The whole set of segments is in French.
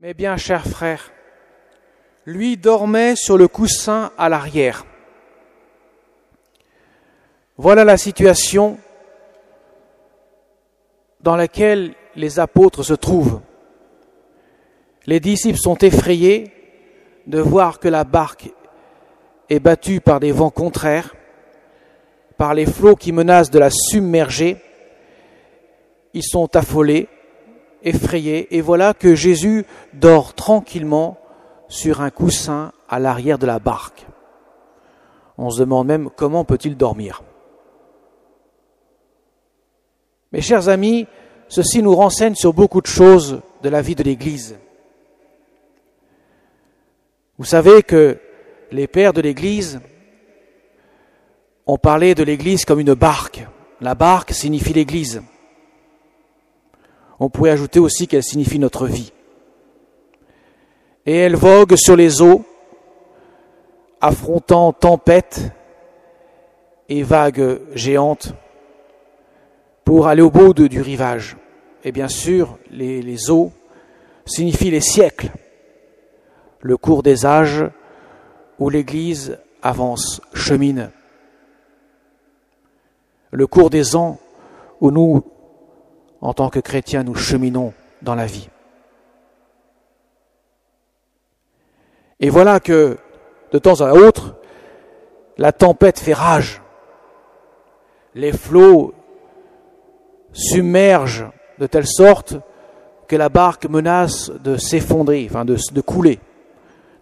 Mais bien, cher frère, lui dormait sur le coussin à l'arrière. Voilà la situation dans laquelle les apôtres se trouvent. Les disciples sont effrayés de voir que la barque est battue par des vents contraires, par les flots qui menacent de la submerger. Ils sont affolés, effrayés, et voilà que Jésus dort tranquillement sur un coussin à l'arrière de la barque. On se demande même comment peut-il dormir. Mes chers amis, ceci nous renseigne sur beaucoup de choses de la vie de l'Église. Vous savez que les pères de l'Église ont parlé de l'Église comme une barque. La barque signifie l'Église. On pourrait ajouter aussi qu'elle signifie notre vie. Et elle vogue sur les eaux, affrontant tempêtes et vagues géantes pour aller au bout du rivage. Et bien sûr, les eaux signifient les siècles, le cours des âges où l'Église avance, chemine, le cours des ans où nous, en tant que chrétiens, nous cheminons dans la vie. Et voilà que, de temps à autre, la tempête fait rage. Les flots submergent de telle sorte que la barque menace de s'effondrer, enfin de couler,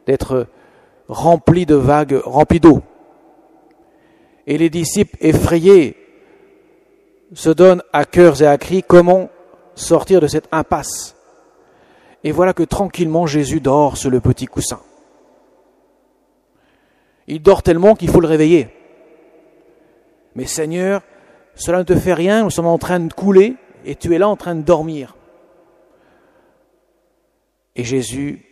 d'être remplie de vagues, remplie d'eau. Et les disciples, effrayés, se donnent à cœurs et à cris comment sortir de cette impasse. Et voilà que tranquillement Jésus dort sur le petit coussin. Il dort tellement qu'il faut le réveiller. Mais Seigneur, cela ne te fait rien, nous sommes en train de couler et tu es là en train de dormir. Et Jésus,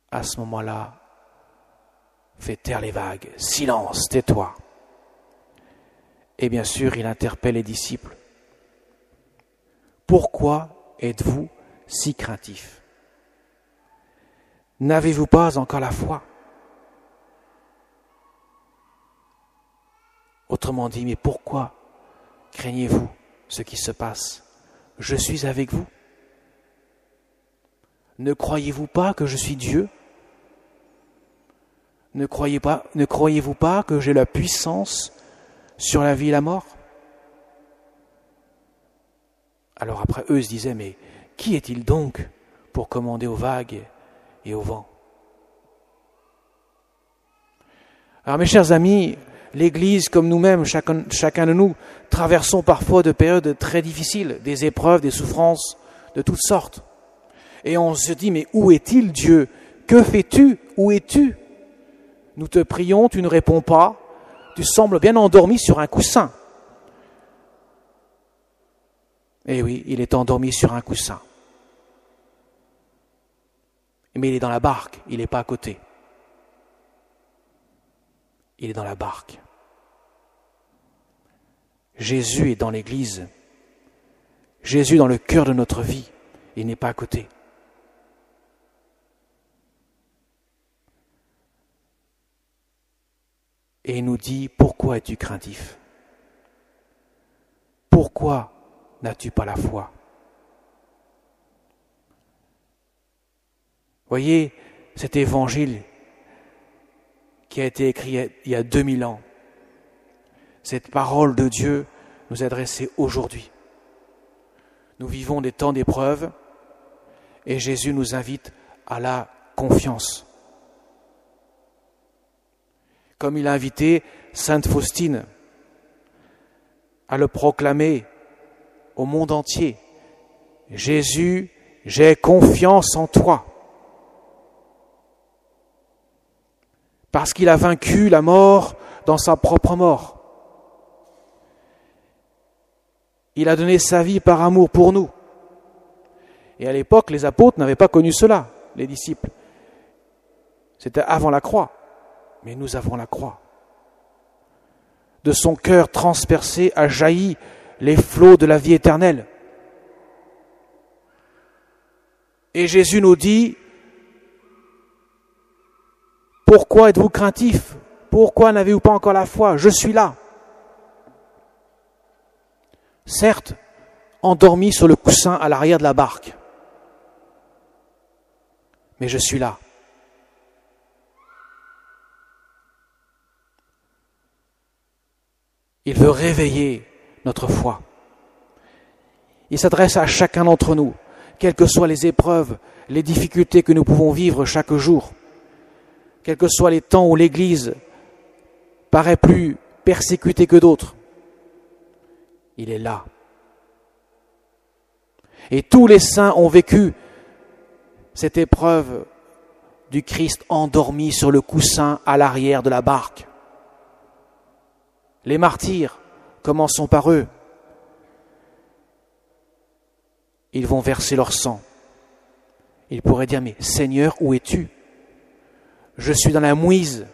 à ce moment-là, fait taire les vagues. Silence, tais-toi. Et bien sûr, il interpelle les disciples. Pourquoi êtes-vous si craintifs ? N'avez-vous pas encore la foi ? Autrement dit, mais pourquoi craignez-vous ce qui se passe ? Je suis avec vous. Ne croyez-vous pas que je suis Dieu ? Ne croyez-vous pas que j'ai la puissance sur la vie et la mort ? Alors après, eux se disaient, mais qui est-il donc pour commander aux vagues et au vent ? Alors mes chers amis, l'Église, comme nous-mêmes, chacun de nous, traversons parfois de périodes très difficiles, des épreuves, des souffrances de toutes sortes. Et on se dit, mais où est-il Dieu ? Que fais-tu ? Où es-tu ? Nous te prions, tu ne réponds pas, tu sembles bien endormi sur un coussin. Eh oui, il est endormi sur un coussin. Mais il est dans la barque, il n'est pas à côté. Il est dans la barque. Jésus est dans l'Église. Jésus est dans le cœur de notre vie. Il n'est pas à côté. Et il nous dit, pourquoi es-tu craintif ? Pourquoi n'as-tu pas la foi ? Voyez, cet évangile qui a été écrit il y a 2000 ans, cette parole de Dieu nous est adressée aujourd'hui. Nous vivons des temps d'épreuve et Jésus nous invite à la confiance. Comme il a invité Sainte Faustine à le proclamer au monde entier. Jésus, j'ai confiance en toi. Parce qu'il a vaincu la mort dans sa propre mort. Il a donné sa vie par amour pour nous. Et à l'époque, les apôtres n'avaient pas connu cela, les disciples. C'était avant la croix. Mais nous avons la croix. « De son cœur transpercé a jailli les flots de la vie éternelle. Et Jésus nous dit, pourquoi êtes-vous craintifs? Pourquoi n'avez-vous pas encore la foi? Je suis là. Certes, endormi sur le coussin à l'arrière de la barque, mais je suis là. Il veut réveiller notre foi. Il s'adresse à chacun d'entre nous, quelles que soient les épreuves, les difficultés que nous pouvons vivre chaque jour, quels que soient les temps où l'Église paraît plus persécutée que d'autres. Il est là. Et tous les saints ont vécu cette épreuve du Christ endormi sur le coussin à l'arrière de la barque. Les martyrs, commençons par eux. Ils vont verser leur sang. Ils pourraient dire, mais Seigneur, où es-tu? Je suis dans la mouise.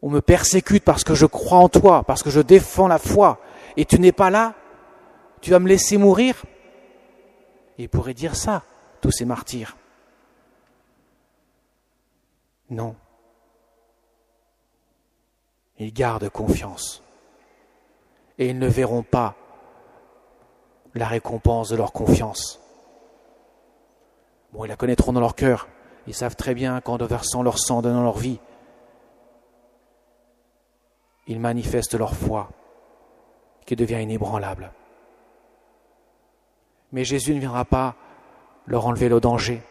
On me persécute parce que je crois en toi, parce que je défends la foi. Et tu n'es pas là? Tu vas me laisser mourir? Ils pourraient dire ça, tous ces martyrs. Non. Ils gardent confiance. Et ils ne verront pas la récompense de leur confiance. Bon, ils la connaîtront dans leur cœur. Ils savent très bien qu'en versant leur sang, donnant leur vie, ils manifestent leur foi, qui devient inébranlable. Mais Jésus ne viendra pas leur enlever le danger.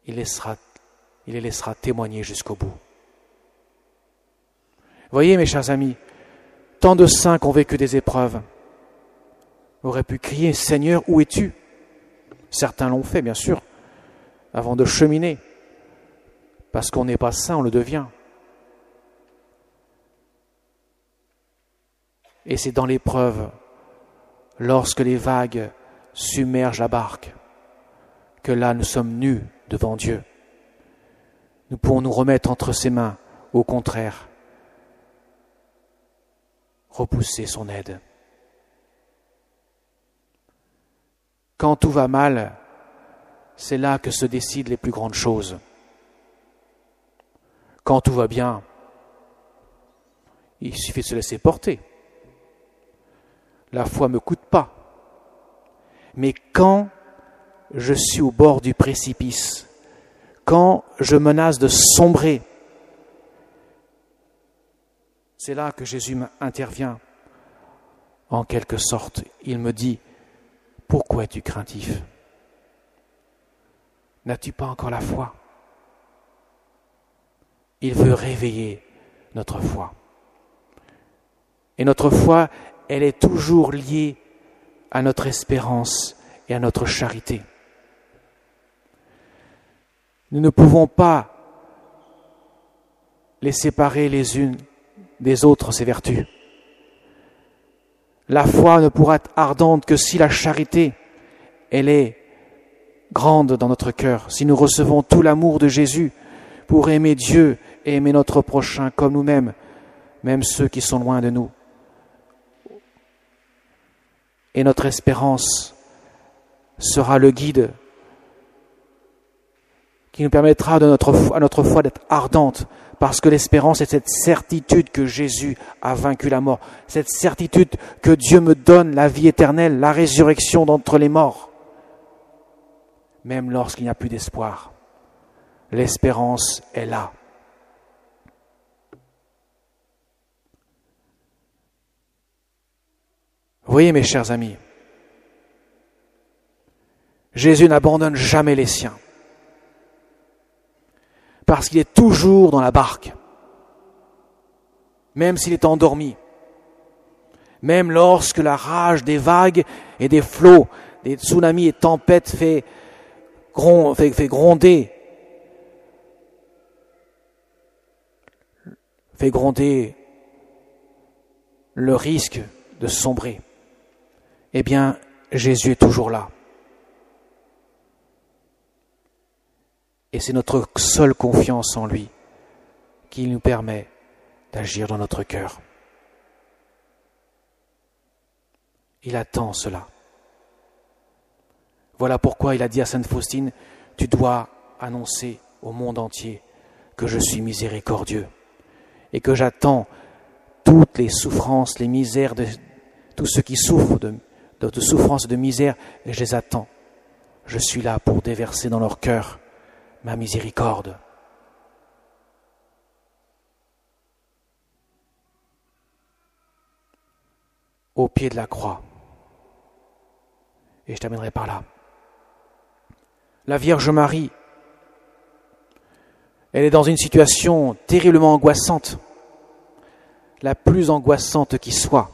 Il les laissera témoigner jusqu'au bout. Voyez, mes chers amis, tant de saints qui ont vécu des épreuves auraient pu crier « Seigneur, où es-tu » ? Certains l'ont fait, bien sûr, avant de cheminer. Parce qu'on n'est pas saint, on le devient. Et c'est dans l'épreuve, lorsque les vagues submergent la barque, que là nous sommes nus devant Dieu. Nous pouvons nous remettre entre ses mains, au contraire, repousser son aide. Quand tout va mal, c'est là que se décident les plus grandes choses. Quand tout va bien, il suffit de se laisser porter. La foi ne me coûte pas. Mais quand je suis au bord du précipice, quand je menace de sombrer, c'est là que Jésus intervient. En quelque sorte, il me dit, pourquoi es-tu craintif? N'as-tu pas encore la foi? Il veut réveiller notre foi. Et notre foi, elle est toujours liée à notre espérance et à notre charité. Nous ne pouvons pas les séparer les unes des autres, ces vertus. La foi ne pourra être ardente que si la charité, elle est grande dans notre cœur, si nous recevons tout l'amour de Jésus pour aimer Dieu et aimer notre prochain comme nous-mêmes, même ceux qui sont loin de nous. Et notre espérance sera le guide qui nous permettra à notre foi d'être ardente, parce que l'espérance est cette certitude que Jésus a vaincu la mort, cette certitude que Dieu me donne la vie éternelle, la résurrection d'entre les morts. Même lorsqu'il n'y a plus d'espoir, l'espérance est là. Vous voyez, mes chers amis, Jésus n'abandonne jamais les siens. Parce qu'il est toujours dans la barque, même s'il est endormi, même lorsque la rage des vagues et des flots, des tsunamis et tempêtes fait gronder le risque de sombrer. Eh bien, Jésus est toujours là. Et c'est notre seule confiance en lui qui nous permet d'agir dans notre cœur. Il attend cela. Voilà pourquoi il a dit à Sainte Faustine, tu dois annoncer au monde entier que je suis miséricordieux et que j'attends toutes les souffrances, les misères de tous ceux qui souffrent de souffrance et de misère, et je les attends. Je suis là pour déverser dans leur cœur ma miséricorde. Au pied de la croix. Et je terminerai par là. La Vierge Marie, elle est dans une situation terriblement angoissante, la plus angoissante qui soit,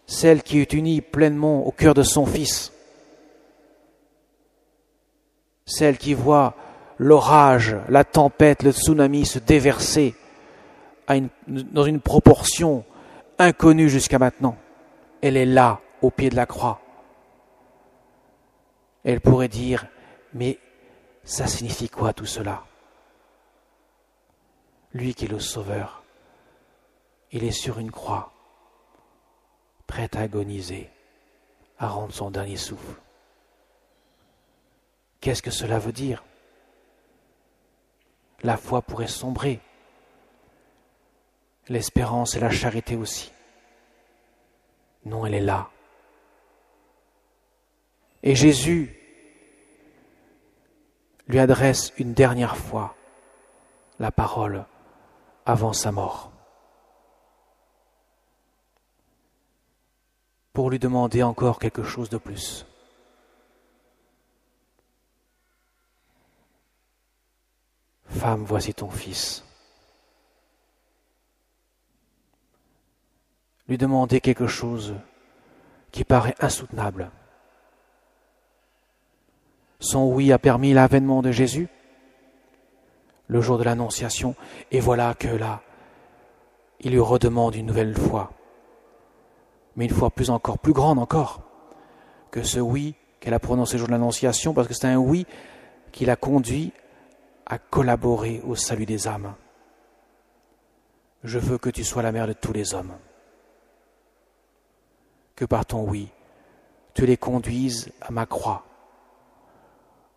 celle qui est unie pleinement au cœur de son Fils, celle qui voit l'orage, la tempête, le tsunami se déverser dans une proportion inconnue jusqu'à maintenant. Elle est là, au pied de la croix. Elle pourrait dire, mais ça signifie quoi tout cela? Lui qui est le Sauveur, il est sur une croix, prêt à agoniser, à rendre son dernier souffle. Qu'est-ce que cela veut dire? La foi pourrait sombrer, l'espérance et la charité aussi. Non, elle est là. Et Jésus lui adresse une dernière fois la parole avant sa mort, pour lui demander encore quelque chose de plus. Femme, voici ton fils. Lui demander quelque chose qui paraît insoutenable. Son oui a permis l'avènement de Jésus, le jour de l'Annonciation, et voilà que là, il lui redemande une nouvelle fois, mais une fois plus grande encore, que ce oui qu'elle a prononcé le jour de l'Annonciation, parce que c'est un oui qui l'a conduit à collaborer au salut des âmes. Je veux que tu sois la mère de tous les hommes, que par ton oui, tu les conduises à ma croix,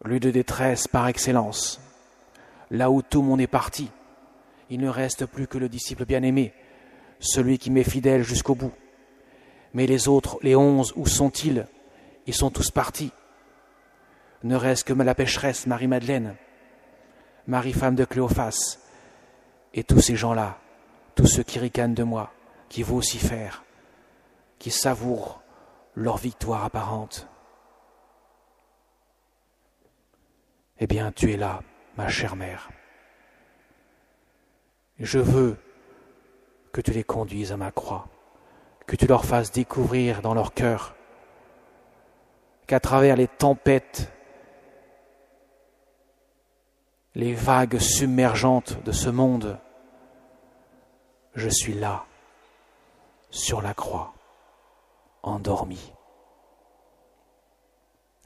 lieu de détresse par excellence, là où tout le monde est parti. Il ne reste plus que le disciple bien-aimé, celui qui m'est fidèle jusqu'au bout. Mais les autres, les 11, où sont-ils? Ils sont tous partis. Ne reste que la pécheresse Marie-Madeleine, Marie femme de Cléophas, et tous ces gens-là, tous ceux qui ricanent de moi, qui vocifèrent, qui savourent leur victoire apparente. Eh bien, tu es là, ma chère mère. Je veux que tu les conduises à ma croix, que tu leur fasses découvrir dans leur cœur qu'à travers les tempêtes, les vagues submergentes de ce monde, je suis là, sur la croix, endormi.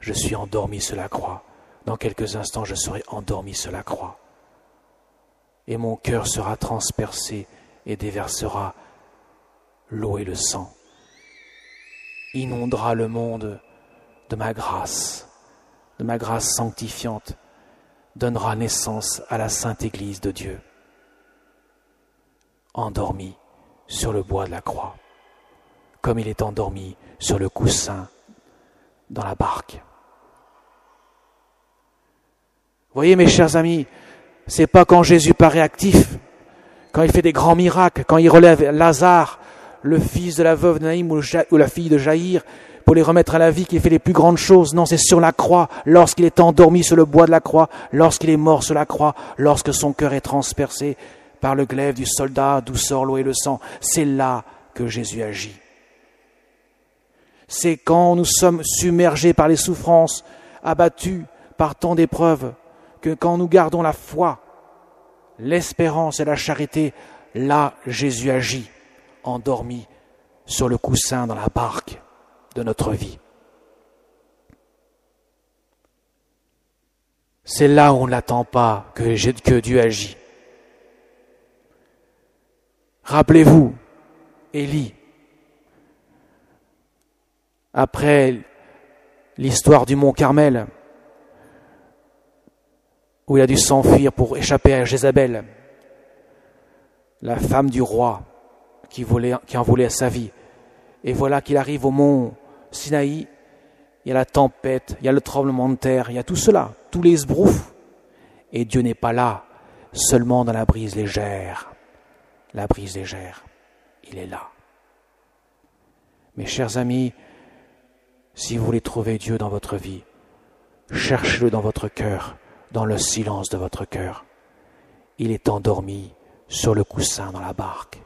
Je suis endormi sur la croix. Dans quelques instants, je serai endormi sur la croix. Et mon cœur sera transpercé et déversera l'eau et le sang. Inondera le monde de ma grâce sanctifiante, donnera naissance à la Sainte Église de Dieu, endormi sur le bois de la croix, comme il est endormi sur le coussin dans la barque. Voyez mes chers amis, c'est pas quand Jésus paraît actif, quand il fait des grands miracles, quand il relève Lazare, le fils de la veuve de Naïm ou la fille de Jaïr, pour les remettre à la vie, qu'il fait les plus grandes choses. Non, c'est sur la croix, lorsqu'il est endormi sur le bois de la croix, lorsqu'il est mort sur la croix, lorsque son cœur est transpercé par le glaive du soldat, d'où sort l'eau et le sang. C'est là que Jésus agit. C'est quand nous sommes submergés par les souffrances, abattus par tant d'épreuves, que quand nous gardons la foi, l'espérance et la charité, là Jésus agit, endormi sur le coussin dans la barque de notre vie. C'est là où on ne l'attend pas que Dieu agit. Rappelez-vous, Élie, après l'histoire du mont Carmel, où il a dû s'enfuir pour échapper à Jézabel, la femme du roi qui en voulait à sa vie. Et voilà qu'il arrive au mont Sinaï, il y a la tempête, il y a le tremblement de terre, il y a tout cela, tous les sbroufs. Et Dieu n'est pas là, seulement dans la brise légère. La brise légère, il est là. Mes chers amis, si vous voulez trouver Dieu dans votre vie, cherchez-le dans votre cœur, dans le silence de votre cœur. Il est endormi sur le coussin dans la barque.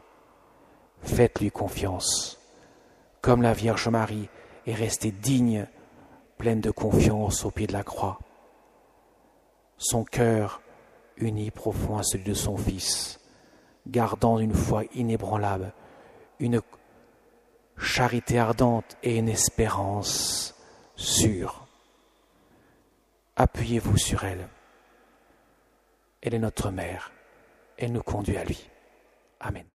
Faites-lui confiance. Comme la Vierge Marie est restée digne, pleine de confiance au pied de la croix. Son cœur uni profond à celui de son Fils, gardant une foi inébranlable, une charité ardente et une espérance sûre. Appuyez-vous sur elle. Elle est notre mère. Elle nous conduit à lui. Amen.